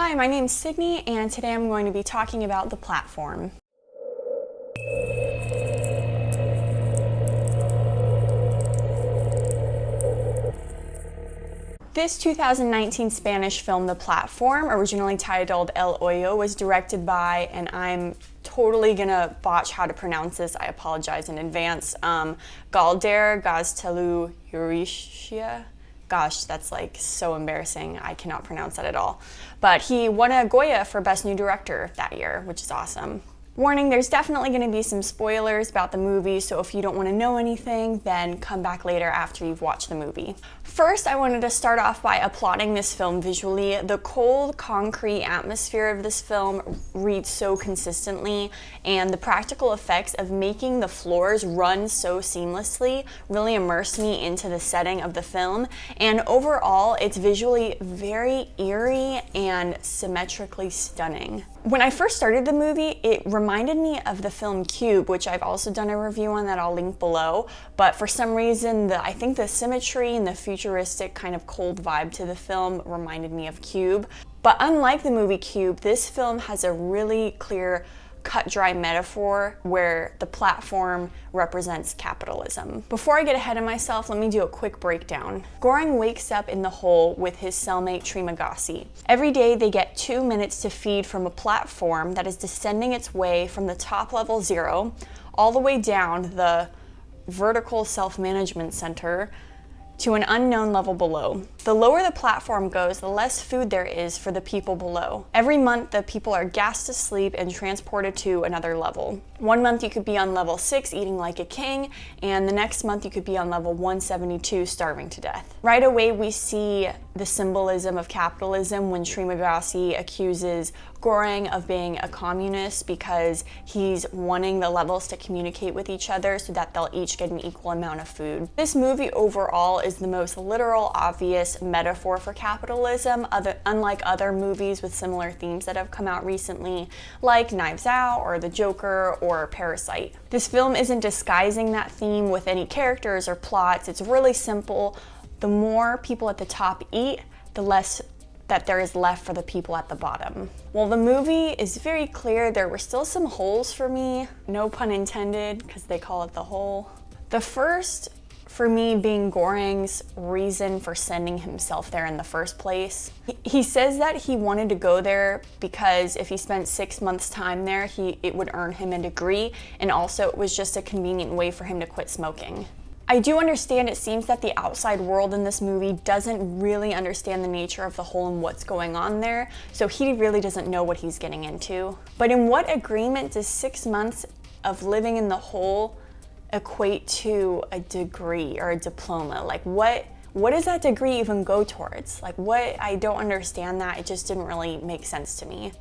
Hi, my name's Sydney, and today I'm going to be talking about the platform. This 2019 Spanish film, The Platform, originally titled El Hoyo, was directed by, and I'm totally gonna botch how to pronounce this, I apologize in advance, Galder Gaztelu Urrutia. Gosh, that's like so embarrassing. I cannot pronounce that at all. But he won a Goya for Best New Director that year, which is awesome. Warning, there's definitely going to be some spoilers about the movie, so if you don't want to know anything, then come back later after you've watched the movie. First, I wanted to start off by applauding this film visually. The cold, concrete atmosphere of this film reads so consistently, and the practical effects of making the floors run so seamlessly really immersed me into the setting of the film, and overall, it's visually very eerie and symmetrically stunning. When I first started the movie, it reminded me of the film Cube, which I've also done a review on that I'll link below, but for some reason, I think the symmetry and the futuristic kind of cold vibe to the film reminded me of Cube. But unlike the movie Cube, this film has a really clear cut-dry metaphor where the platform represents capitalism. Before I get ahead of myself, let me do a quick breakdown. Goring wakes up in the hole with his cellmate Trimagasi. Every day they get 2 minutes to feed from a platform that is descending its way from the top level 0 all the way down the vertical self-management center to an unknown level below. The lower the platform goes, the less food there is for the people below. Every month, the people are gassed to sleep and transported to another level. 1 month you could be on level 6 eating like a king, and the next month you could be on level 172 starving to death. Right away we see the symbolism of capitalism when Trimagasi accuses Goring of being a communist because he's wanting the levels to communicate with each other so that they'll each get an equal amount of food. This movie overall is the most literal, obvious metaphor for capitalism, unlike other movies with similar themes that have come out recently, like Knives Out or The Joker or Parasite. This film isn't disguising that theme with any characters or plots. It's really simple. The more people at the top eat, the less that there is left for the people at the bottom. While the movie is very clear, there were still some holes for me, no pun intended, because they call it the hole. The first, for me, being Goring's reason for sending himself there in the first place. He says that he wanted to go there because if he spent 6 months' time there, it would earn him a degree, and also it was just a convenient way for him to quit smoking. I do understand it seems that the outside world in this movie doesn't really understand the nature of the hole and what's going on there, so he really doesn't know what he's getting into. But in what agreement does 6 months of living in the hole equate to a degree or a diploma? Like what does that degree even go towards? Like I don't understand that. It just didn't really make sense to me.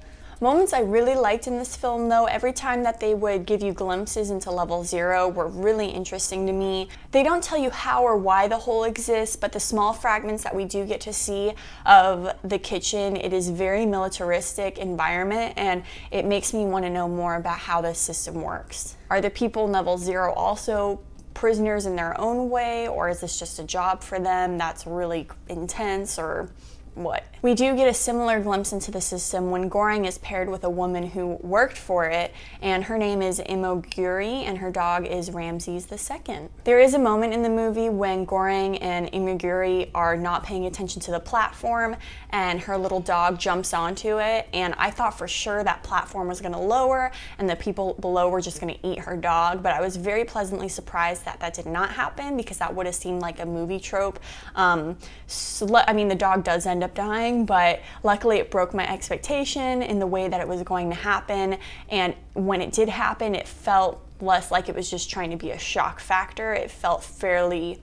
Moments I really liked in this film though, every time that they would give you glimpses into level 0 were really interesting to me. They don't tell you how or why the hole exists, but the small fragments that we do get to see of the kitchen, it is very militaristic environment, and it makes me want to know more about how this system works. Are the people in level 0 also prisoners in their own way, or is this just a job for them that's really intense, or what? We do get a similar glimpse into the system when Goring is paired with a woman who worked for it, and her name is Imoguri and her dog is Ramses II. There is a moment in the movie when Goring and Imoguri are not paying attention to the platform and her little dog jumps onto it, and I thought for sure that platform was going to lower and the people below were just going to eat her dog, but I was very pleasantly surprised that that did not happen because that would have seemed like a movie trope. I mean, the dog does end up dying, but luckily it broke my expectation in the way that it was going to happen, and when it did happen, it felt less like it was just trying to be a shock factor. It felt fairly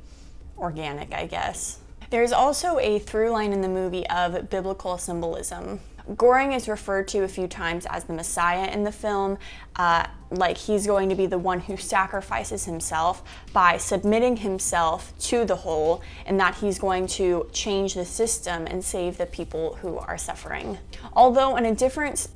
organic, I guess. There's also a through line in the movie of biblical symbolism. Goring is referred to a few times as the Messiah in the film, like he's going to be the one who sacrifices himself by submitting himself to the whole, and that he's going to change the system and save the people who are suffering. Although in a different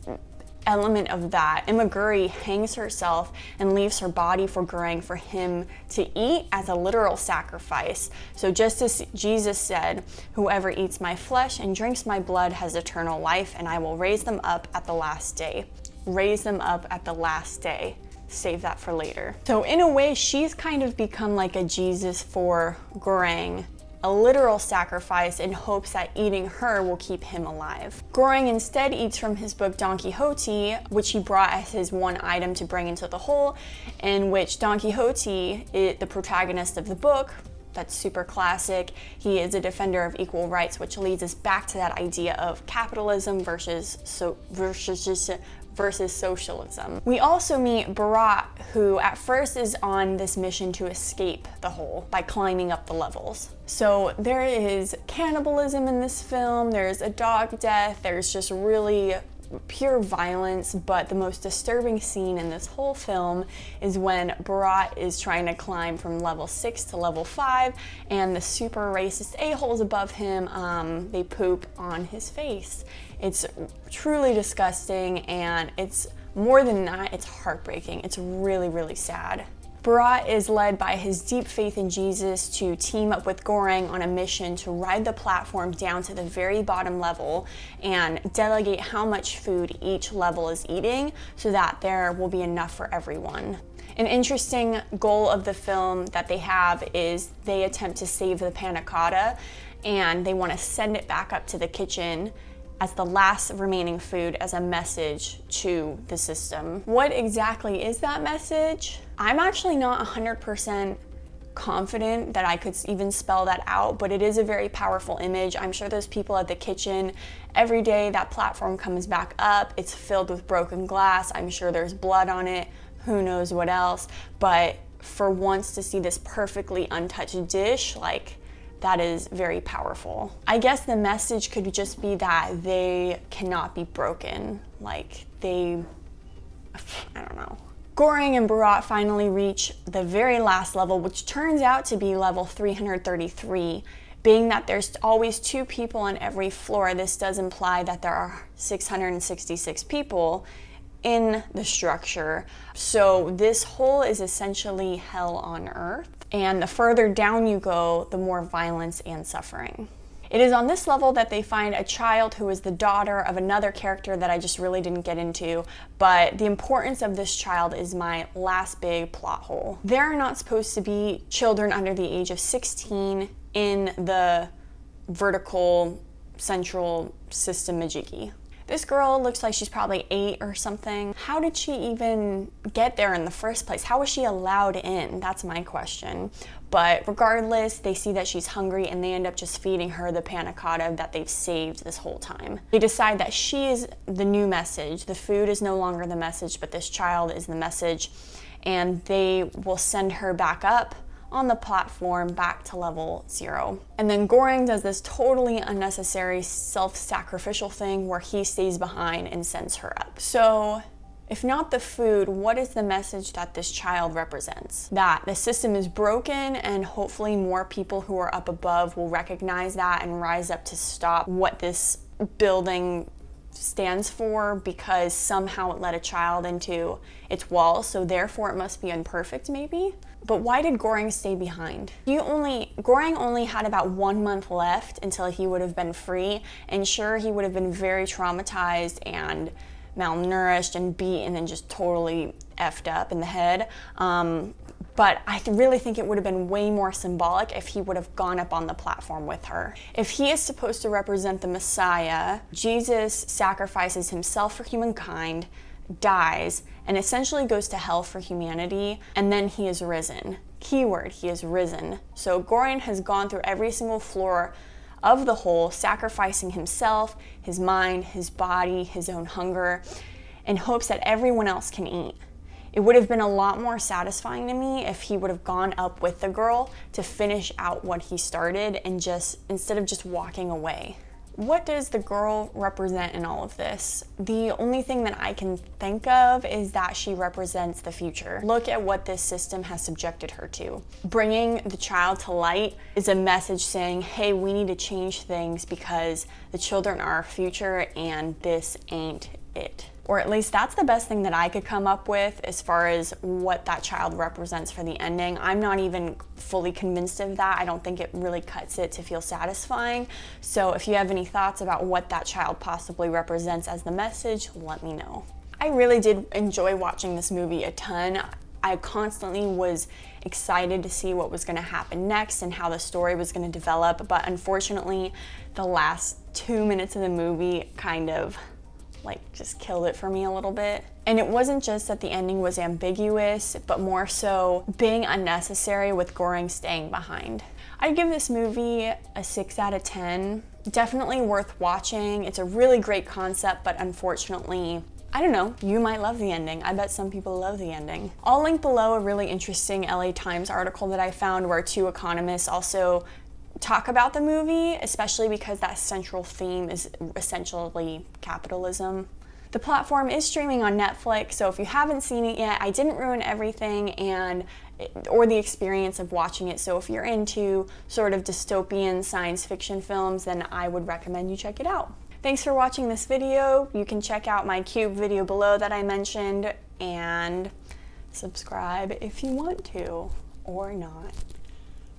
element of that, Imaguri hangs herself and leaves her body for Goreng for him to eat as a literal sacrifice. So just as Jesus said, whoever eats my flesh and drinks my blood has eternal life, and I will raise them up at the last day. Raise them up at the last day. Save that for later. So in a way, she's kind of become like a Jesus for Goreng, a literal sacrifice in hopes that eating her will keep him alive. Goreng instead eats from his book Don Quixote, which he brought as his one item to bring into the whole, in which Don Quixote, the protagonist of the book, that's super classic. He is a defender of equal rights, which leads us back to that idea of capitalism versus socialism. We also meet Bharat, who at first is on this mission to escape the hole by climbing up the levels. So there is cannibalism in this film, there's a dog death, there's just really pure violence, but the most disturbing scene in this whole film is when Bharat is trying to climb from level 6 to level 5, and the super racist a-holes above him, they poop on his face. It's truly disgusting, and it's more than that, it's heartbreaking. It's really, really sad. Bharat is led by his deep faith in Jesus to team up with Goreng on a mission to ride the platform down to the very bottom level and delegate how much food each level is eating so that there will be enough for everyone. An interesting goal of the film that they have is they attempt to save the panna cotta, and they want to send it back up to the kitchen as the last remaining food as a message to the system. What exactly is that message? I'm actually not 100% confident that I could even spell that out, but it is a very powerful image. I'm sure those people at the kitchen, every day that platform comes back up, it's filled with broken glass. I'm sure there's blood on it, who knows what else, but for once to see this perfectly untouched dish, like, that is very powerful. I guess the message could just be that they cannot be broken. Like, I don't know. Goreng and Bharat finally reach the very last level, which turns out to be level 333. Being that there's always 2 people on every floor, this does imply that there are 666 people in the structure. So this hole is essentially hell on earth. And the further down you go, the more violence and suffering. It is on this level that they find a child who is the daughter of another character that I just really didn't get into, but the importance of this child is my last big plot hole. There are not supposed to be children under the age of 16 in the vertical central system majiggy. This girl looks like she's probably 8 or something. How did she even get there in the first place? How was she allowed in? That's my question. But regardless, they see that she's hungry and they end up just feeding her the panna cotta that they've saved this whole time. They decide that she is the new message. The food is no longer the message, but this child is the message. And they will send her back up on the platform back to level 0. And then Goreng does this totally unnecessary self-sacrificial thing where he stays behind and sends her up. So if not the food, what is the message that this child represents? That the system is broken, and hopefully more people who are up above will recognize that and rise up to stop what this building stands for, because somehow it let a child into its walls, so therefore it must be imperfect maybe? But why did Goreng stay behind? Goreng only had about 1 month left until he would have been free, and sure, he would have been very traumatized and malnourished and beaten and just totally effed up in the head. But I really think it would have been way more symbolic if he would have gone up on the platform with her. If he is supposed to represent the Messiah, Jesus sacrifices himself for humankind, dies, and essentially goes to hell for humanity, and then he is risen. Keyword, he is risen. So Goreng has gone through every single floor of the hole, sacrificing himself, his mind, his body, his own hunger, in hopes that everyone else can eat. It would have been a lot more satisfying to me if he would have gone up with the girl to finish out what he started, and instead of just walking away. What does the girl represent in all of this? The only thing that I can think of is that she represents the future. Look at what this system has subjected her to. Bringing the child to light is a message saying, hey, we need to change things because the children are our future and this ain't it. Or at least that's the best thing that I could come up with as far as what that child represents for the ending. I'm not even fully convinced of that. I don't think it really cuts it to feel satisfying. So if you have any thoughts about what that child possibly represents as the message, let me know. I really did enjoy watching this movie a ton. I constantly was excited to see what was going to happen next and how the story was going to develop, but unfortunately the last 2 minutes of the movie kind of just killed it for me a little bit. And it wasn't just that the ending was ambiguous, but more so being unnecessary with Goring staying behind. I'd give this movie a 6 out of 10. Definitely worth watching. It's a really great concept, but unfortunately, I don't know, you might love the ending. I bet some people love the ending. I'll link below a really interesting LA Times article that I found where 2 economists also talk about the movie, especially because that central theme is essentially capitalism. The platform is streaming on Netflix, so if you haven't seen it yet, I didn't ruin everything or the experience of watching it. So if you're into sort of dystopian science fiction films, then I would recommend you check it out. Thanks for watching this video. You can check out my Cube video below that I mentioned and subscribe if you want to or not.